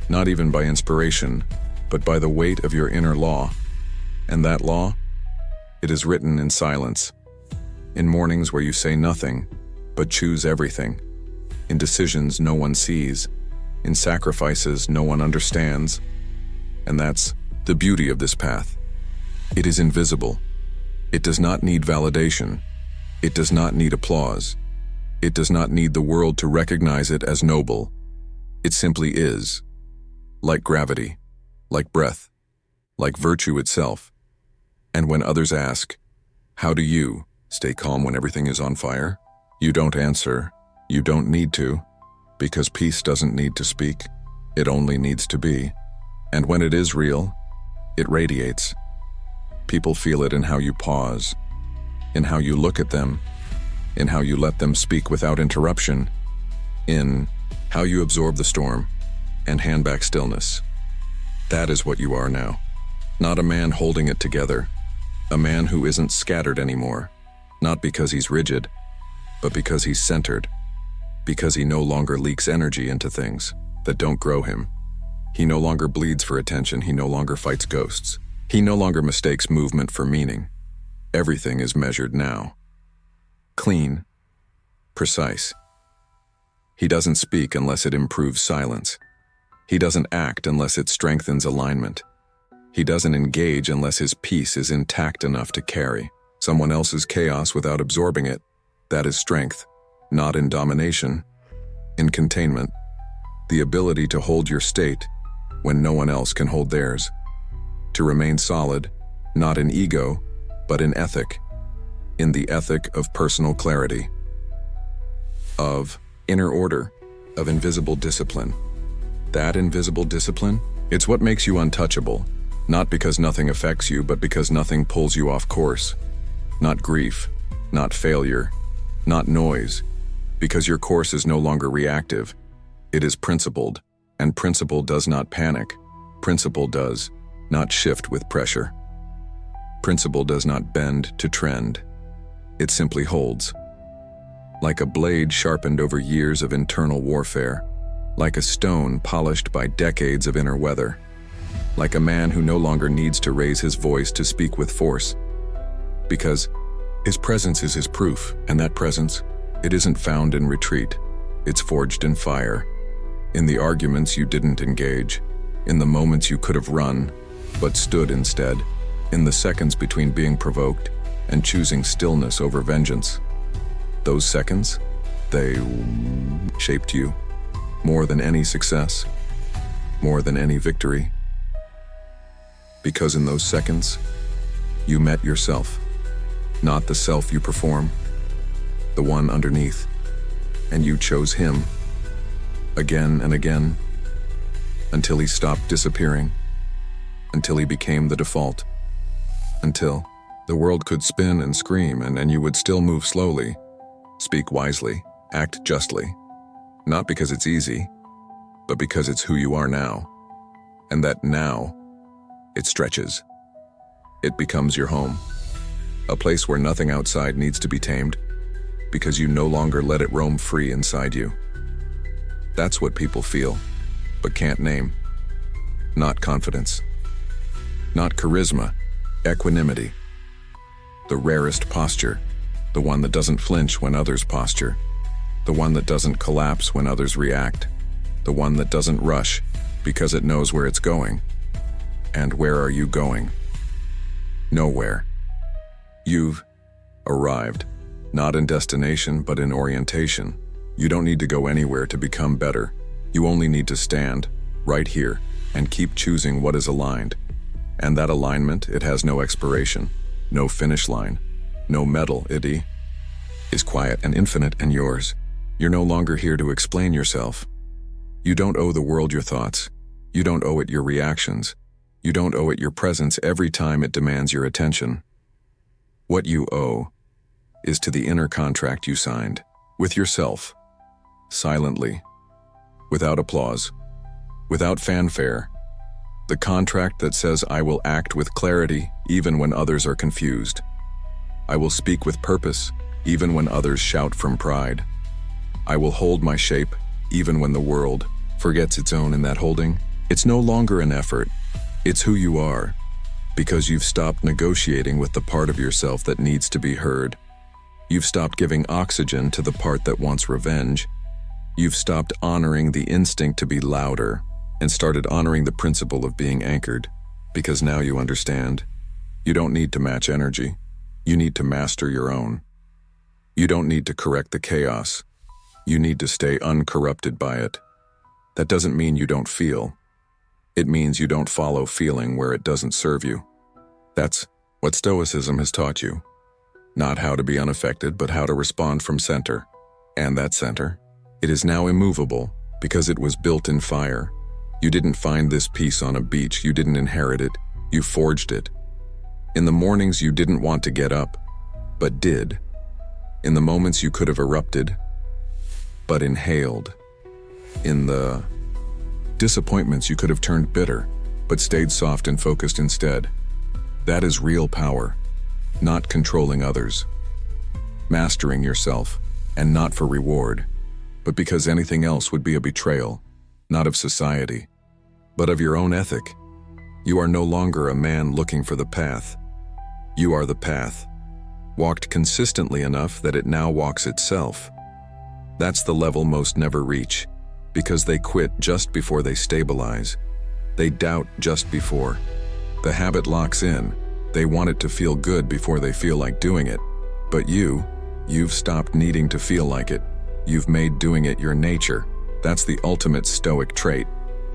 not even by inspiration, but by the weight of your inner law. And that law? It is written in silence, in mornings where you say nothing, but choose everything, in decisions no one sees, in sacrifices no one understands. And that's the beauty of this path. It is invisible. It does not need validation. It does not need applause. It does not need the world to recognize it as noble. It simply is. Like gravity, like breath, like virtue itself. And when others ask, how do you stay calm when everything is on fire? You don't answer. You don't need to, because peace doesn't need to speak. It only needs to be. And when it is real, it radiates. People feel it in how you pause, in how you look at them, in how you let them speak without interruption, in how you absorb the storm and hand back stillness. That is what you are now. Not a man holding it together, a man who isn't scattered anymore, not because he's rigid, but because he's centered, because he no longer leaks energy into things that don't grow him. He no longer bleeds for attention. He no longer fights ghosts. He no longer mistakes movement for meaning. Everything is measured now. Clean, precise. He doesn't speak unless it improves silence. He doesn't act unless it strengthens alignment. He doesn't engage unless his peace is intact enough to carry someone else's chaos without absorbing it. That is strength, not in domination, in containment. The ability to hold your state when no one else can hold theirs. To remain solid, not in ego, but in ethic. In the ethic of personal clarity, of inner order, of invisible discipline. That invisible discipline, it's what makes you untouchable, not because nothing affects you, but because nothing pulls you off course. Not grief, not failure, not noise, because your course is no longer reactive. It is principled, and principle does not panic. Principle does not shift with pressure. Principle does not bend to trend. It simply holds. Like a blade sharpened over years of internal warfare, like a stone polished by decades of inner weather, like a man who no longer needs to raise his voice to speak with force, because his presence is his proof, and that presence, it isn't found in retreat, it's forged in fire, in the arguments you didn't engage, in the moments you could have run, but stood instead, in the seconds between being provoked and choosing stillness over vengeance. Those seconds, they shaped you more than any success, more than any victory. Because in those seconds, you met yourself, not the self you perform, the one underneath, and you chose him again and again until he stopped disappearing, until he became the default, until the world could spin and scream and you would still move slowly, speak wisely, act justly, not because it's easy, but because it's who you are now. And that now, it stretches. It becomes your home, a place where nothing outside needs to be tamed, because you no longer let it roam free inside you. That's what people feel, but can't name. Not confidence, not charisma, equanimity. The rarest posture, the one that doesn't flinch when others posture, the one that doesn't collapse when others react, the one that doesn't rush because it knows where it's going. And where are you going? Nowhere. You've arrived, not in destination but in orientation, You don't need to go anywhere to become better. You only need to stand, right here, and keep choosing what is aligned. And that alignment, it has no expiration, no finish line, no medal, it is quiet and infinite and yours. You're no longer here to explain yourself. You don't owe the world your thoughts. You don't owe it your reactions. You don't owe it your presence every time it demands your attention. What you owe is to the inner contract you signed, with yourself, silently, without applause, without fanfare. The contract that says, I will act with clarity even when others are confused. I will speak with purpose even when others shout from pride. I will hold my shape even when the world forgets its own in that holding. It's no longer an effort. It's who you are, because you've stopped negotiating with the part of yourself that needs to be heard. You've stopped giving oxygen to the part that wants revenge. You've stopped honoring the instinct to be louder and started honoring the principle of being anchored, because now you understand. You don't need to match energy. You need to master your own. You don't need to correct the chaos. You need to stay uncorrupted by it. That doesn't mean you don't feel. It means you don't follow feeling where it doesn't serve you. That's what Stoicism has taught you. Not how to be unaffected, but how to respond from center. And that center, it is now immovable because it was built in fire. You didn't find this peace on a beach. You didn't inherit it. You forged it. In the mornings you didn't want to get up, but did. In the moments you could have erupted, but inhaled. In the disappointments you could have turned bitter, but stayed soft and focused instead. That is real power, not controlling others. Mastering yourself, and not for reward, but because anything else would be a betrayal, not of society, but of your own ethic. You are no longer a man looking for the path. You are the path, walked consistently enough that it now walks itself. That's the level most never reach, because they quit just before they stabilize. They doubt just before. The habit locks in. They want it to feel good before they feel like doing it. But you've stopped needing to feel like it. You've made doing it your nature. That's the ultimate Stoic trait,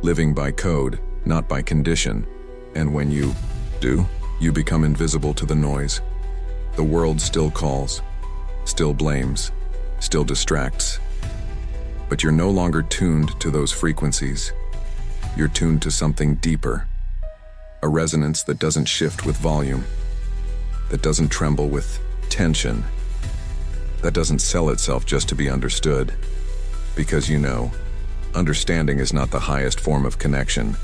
living by code, not by condition. And when you do, you become invisible to the noise. The world still calls, still blames, still distracts. But you're no longer tuned to those frequencies. You're tuned to something deeper. A resonance that doesn't shift with volume, that doesn't tremble with tension, that doesn't sell itself just to be understood. Because you know, understanding is not the highest form of connection.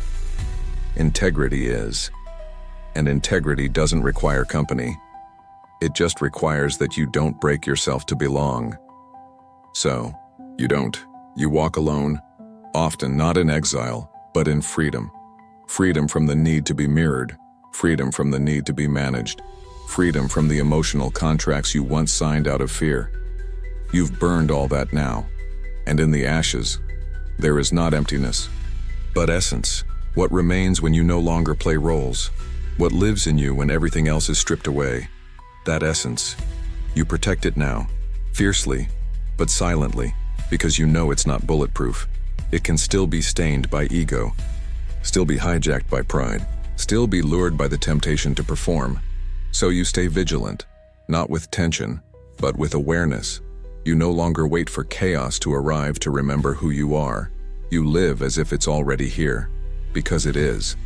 Integrity is. And integrity doesn't require company. It just requires that you don't break yourself to belong. So, you don't. You walk alone, often not in exile, but in freedom. Freedom from the need to be mirrored, freedom from the need to be managed, freedom from the emotional contracts you once signed out of fear. You've burned all that now, and in the ashes, there is not emptiness, but essence. What remains when you no longer play roles? What lives in you when everything else is stripped away? That essence. You protect it now, fiercely, but silently, because you know it's not bulletproof. It can still be stained by ego, still be hijacked by pride, still be lured by the temptation to perform. So you stay vigilant, not with tension, but with awareness. You no longer wait for chaos to arrive to remember who you are. You live as if it's already here, because it is.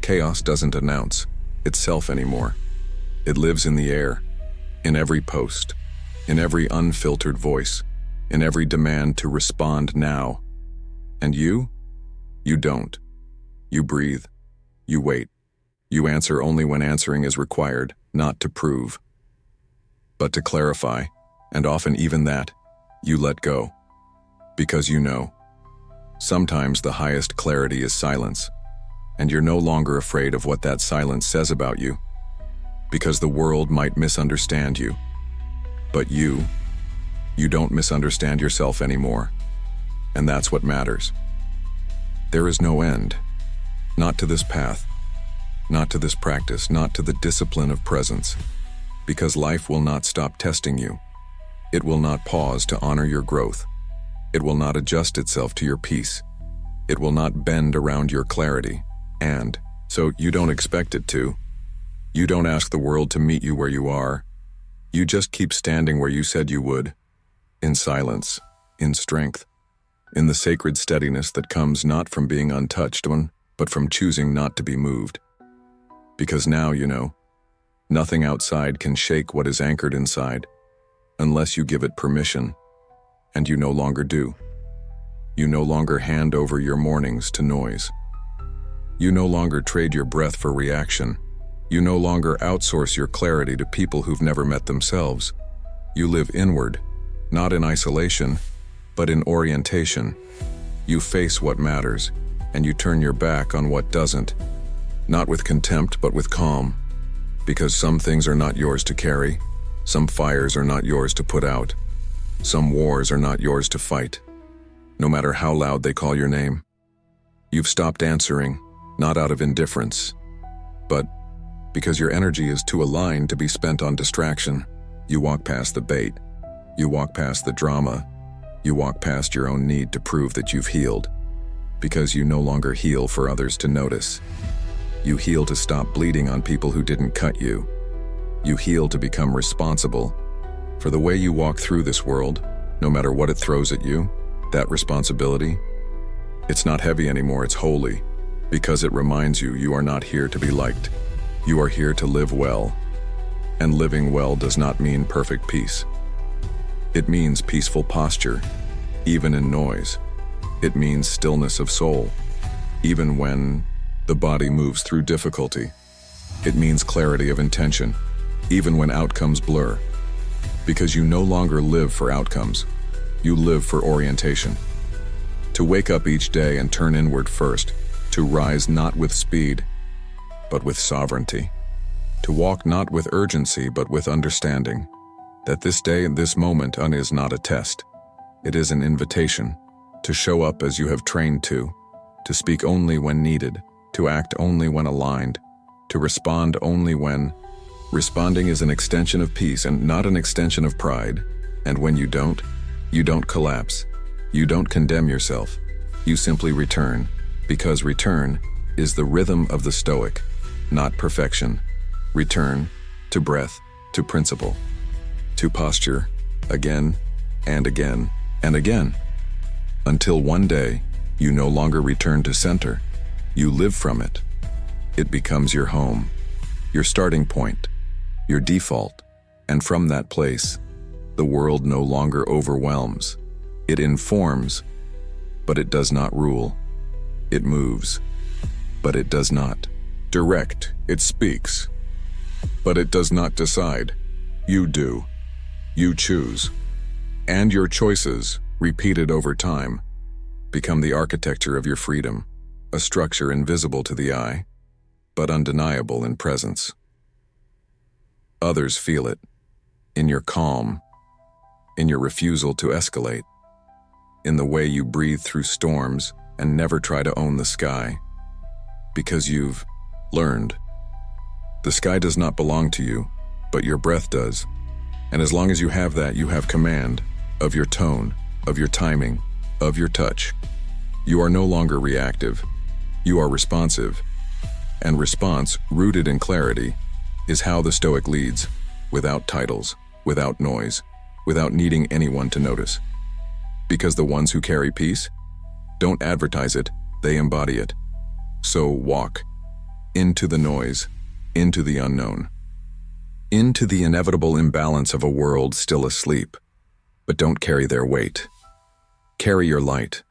Chaos doesn't announce itself anymore. It lives in the air, in every post, in every unfiltered voice, in every demand to respond now. And you don't. You breathe. You wait. You answer only when answering is required, not to prove, but to clarify, and often even that, you let go. Because you know, sometimes the highest clarity is silence, and you're no longer afraid of what that silence says about you, because the world might misunderstand you. But you don't misunderstand yourself anymore, and that's what matters. There is no end, not to this path, not to this practice, not to the discipline of presence, because life will not stop testing you. It will not pause to honor your growth. It will not adjust itself to your peace. It will not bend around your clarity. And so you don't expect it to. You don't ask the world to meet you where you are. You just keep standing where you said you would, in silence, in strength, in the sacred steadiness that comes not from being untouched, but from choosing not to be moved. Because now you know, nothing outside can shake what is anchored inside, unless you give it permission, and you no longer do. You no longer hand over your mornings to noise. You no longer trade your breath for reaction. You no longer outsource your clarity to people who've never met themselves. You live inward, not in isolation, but in orientation. You face what matters, and you turn your back on what doesn't, not with contempt but with calm, because some things are not yours to carry, some fires are not yours to put out, some wars are not yours to fight, no matter how loud they call your name. You've stopped answering, not out of indifference, but because your energy is too aligned to be spent on distraction. You walk past the bait. You walk past the drama. You walk past your own need to prove that you've healed, because you no longer heal for others to notice. You heal to stop bleeding on people who didn't cut you. You heal to become responsible for the way you walk through this world, no matter what it throws at you. That responsibility, it's not heavy anymore, it's holy, because it reminds you you are not here to be liked. You are here to live well, and living well does not mean perfect peace. It means peaceful posture, even in noise. It means stillness of soul, even when the body moves through difficulty. It means clarity of intention, even when outcomes blur, because you no longer live for outcomes. You live for orientation. To wake up each day and turn inward first, to rise not with speed, but with sovereignty. To walk not with urgency, but with understanding that this day and this moment is not a test. It is an invitation to show up as you have trained to speak only when needed, to act only when aligned, to respond only when responding is an extension of peace and not an extension of pride. And when you don't collapse. You don't condemn yourself. You simply return, because return is the rhythm of the Stoic, not perfection. Return to breath, to principle, to posture, again and again and again, until one day you no longer return to center. You live from it. It becomes your home, your starting point, your default, and from that place, the world no longer overwhelms. It informs, but it does not rule. It moves, but it does not direct. It speaks, but it does not decide. You do. You choose. And your choices, repeated over time, become the architecture of your freedom, a structure invisible to the eye, but undeniable in presence. Others feel it, in your calm, in your refusal to escalate, in the way you breathe through storms and never try to own the sky, because you've learned. The sky does not belong to you, but your breath does. And as long as you have that, you have command of your tone, of your timing, of your touch. You are no longer reactive. You are responsive. And response, rooted in clarity, is how the Stoic leads, without titles, without noise, without needing anyone to notice. Because the ones who carry peace don't advertise it, they embody it. So walk into the noise, into the unknown, into the inevitable imbalance of a world still asleep, but don't carry their weight. Carry your light,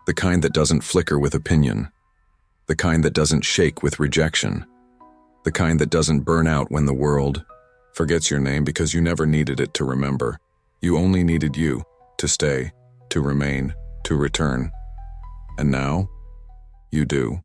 the kind that doesn't flicker with opinion, the kind that doesn't shake with rejection, the kind that doesn't burn out when the world forgets your name because you never needed it to remember. You only needed you to stay, to remain, to return. And now, you do.